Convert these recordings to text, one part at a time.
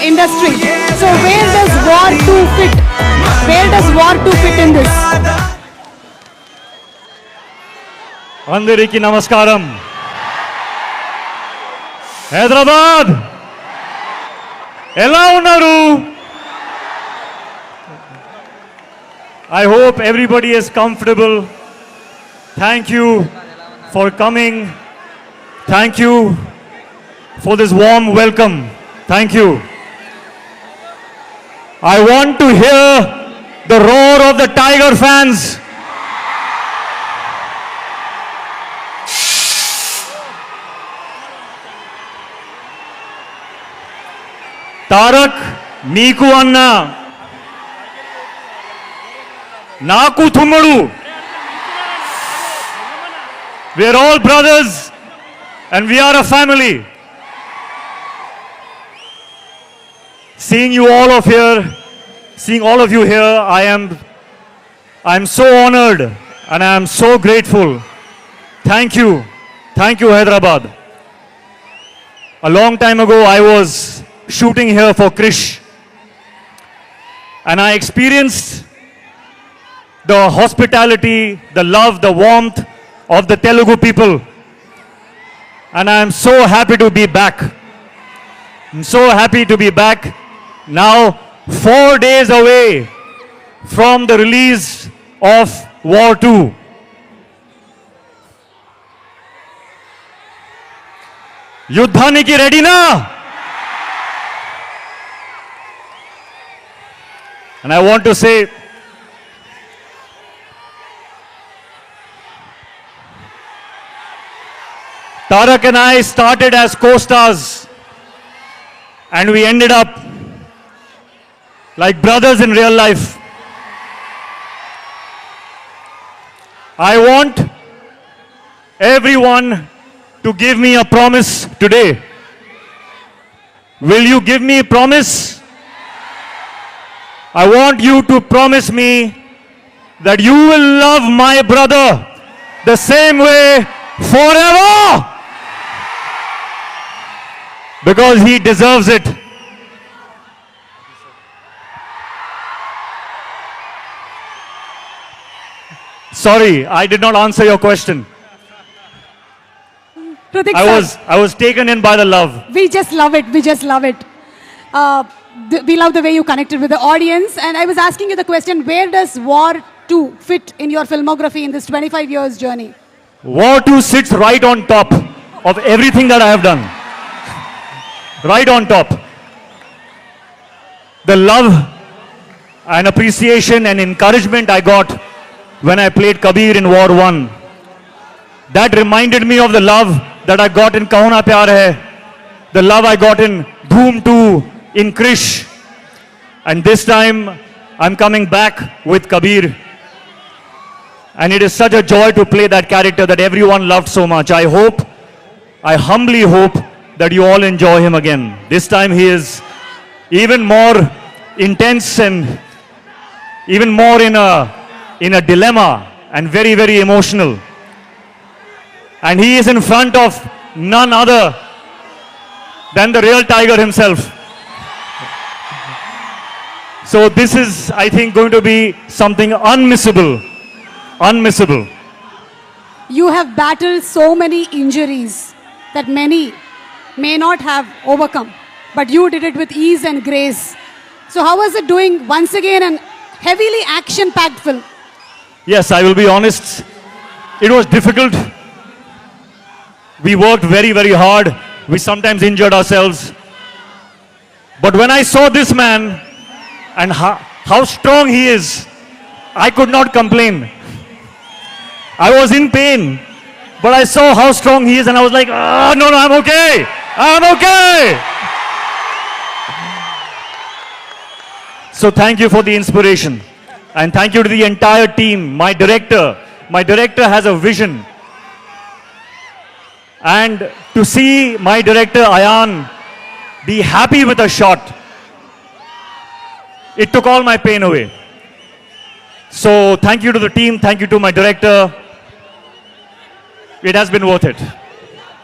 industry. So where does War 2 fit? Where does War 2 fit in this? అందరికీ నమస్కారం. హైదరాబాద్ ఎలా ఉన్నారు? I hope everybody is comfortable. Thank you for coming. Thank you for this warm welcome. Thank you. I want to hear the roar of the Tiger fans. Tarak నీకు అన్న నాకు తుమ్ముడు. We are all brothers and we are a family. Seeing you all of here, seeing all of you here, I am so honored and I am so grateful. Thank you. Thank you, Hyderabad. A long time ago I was shooting here for Krish and I experienced the hospitality, the love, the warmth of the Telugu people, and I am so happy to be back. I'm so happy to be back now, 4 days away from the release of War 2. Yuddhaniki ready na? And I want to say, Tarak and I started as co-stars and we ended up like brothers in real life. I want everyone to give me a promise today. Will you give me a promise? I want you to promise me that you will love my brother the same way forever. Because he deserves it. Sorry, I did not answer your question. Pratik I was taken in by the love. We just love it. We just love it. We love the way you connected with the audience. And I was asking you the question, where does War 2 fit in your filmography in this 25 years journey? War 2 sits right on top of everything that I have done. Right on top. The love and appreciation and encouragement I got when I played Kabir in War 1. That reminded me of the love that I got in Kaho Na Pyar Hai. The love I got in Dhoom 2, in Krish. And this time I'm coming back with Kabir. And it is such a joy to play that character that everyone loved so much. I humbly hope that you all enjoy him again. This time he is even more intense and even more in a dilemma and very, very emotional. And he is in front of none other than the real Tiger himself. So this is, I think, going to be something unmissable. Unmissable. You have battled so many injuries that many may not have overcome, but you did it with ease and grace. So how was it doing once again an heavily action-packed film? Yes, I will be honest. It was difficult. We worked very, very hard. We sometimes injured ourselves. But when I saw this man and how strong he is, I could not complain. I was in pain, but I saw how strong he is and I was like, oh, no, I'm okay. I'm okay. So thank you for the inspiration. And thank you to the entire team, my director. My director has a vision. And to see my director, Ayan, be happy with a shot, it took all my pain away. So thank you to the team, thank you to my director. It has been worth it.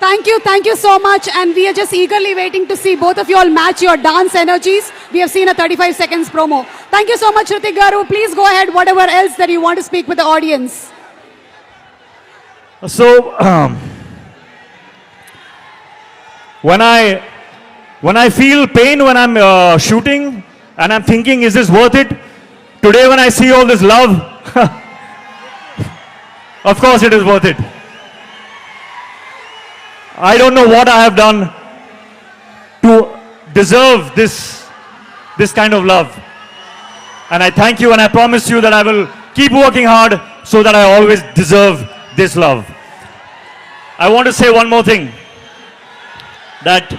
Thank you so much. And we are just eagerly waiting to see both of you all match your dance energies. We have seen a 35 seconds promo. Thank you so much, Hrithik Garu. Please go ahead, whatever else that you want to speak with the audience. So, when I feel pain when I'm shooting and I'm thinking, is this worth it? Today when I see all this love, of course it is worth it. I don't know what I have done to deserve this kind of love. And I thank you and I promise you that I will keep working hard so that I always deserve this love. I want to say one more thing, that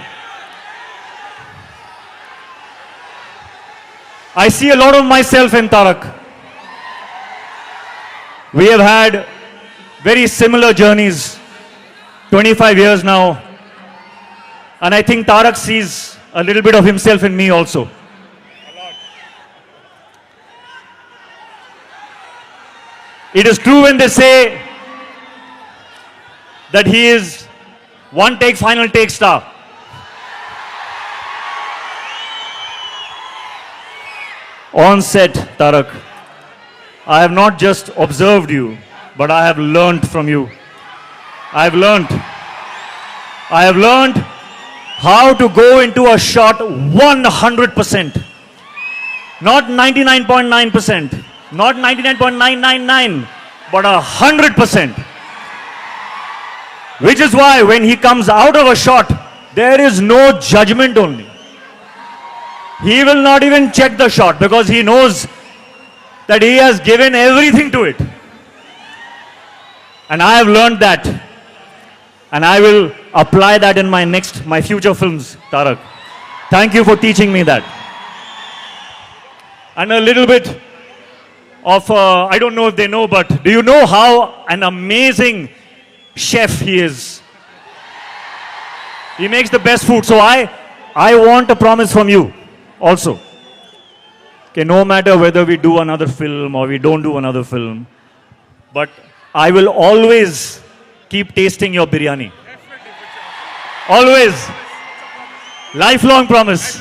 I see a lot of myself in Tarak. We have had very similar journeys, 25 years now, and I think Tarak sees a little bit of himself in me also. It is true when they say that he is one take, final take star. On set, Tarak, I have not just observed you, but I have learnt from you. I have learnt how to go into a shot 100%. Not 99.9%, not 99.999, but 100%. Which is why when he comes out of a shot, there is no judgment only. He will not even check the shot because he knows that he has given everything to it. And I have learned that. And I will apply that in my future films, Tarak. Thank you for teaching me that. And a little bit of, I don't know if they know, but do you know how an amazing chef he is? He makes the best food. So I want a promise from you also. Okay, no matter whether we do another film or we don't do another film, but I will always keep tasting your biryani. Always. Lifelong promise.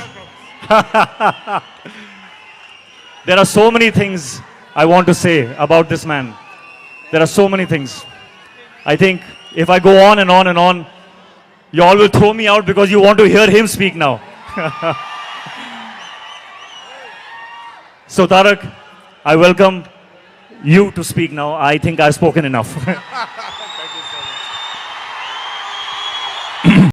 There are so many things I want to say about this man. There are so many things. I think if I go on and on and on, you all will throw me out because you want to hear him speak now. So Tarak, I welcome you to speak now. I think I've spoken enough.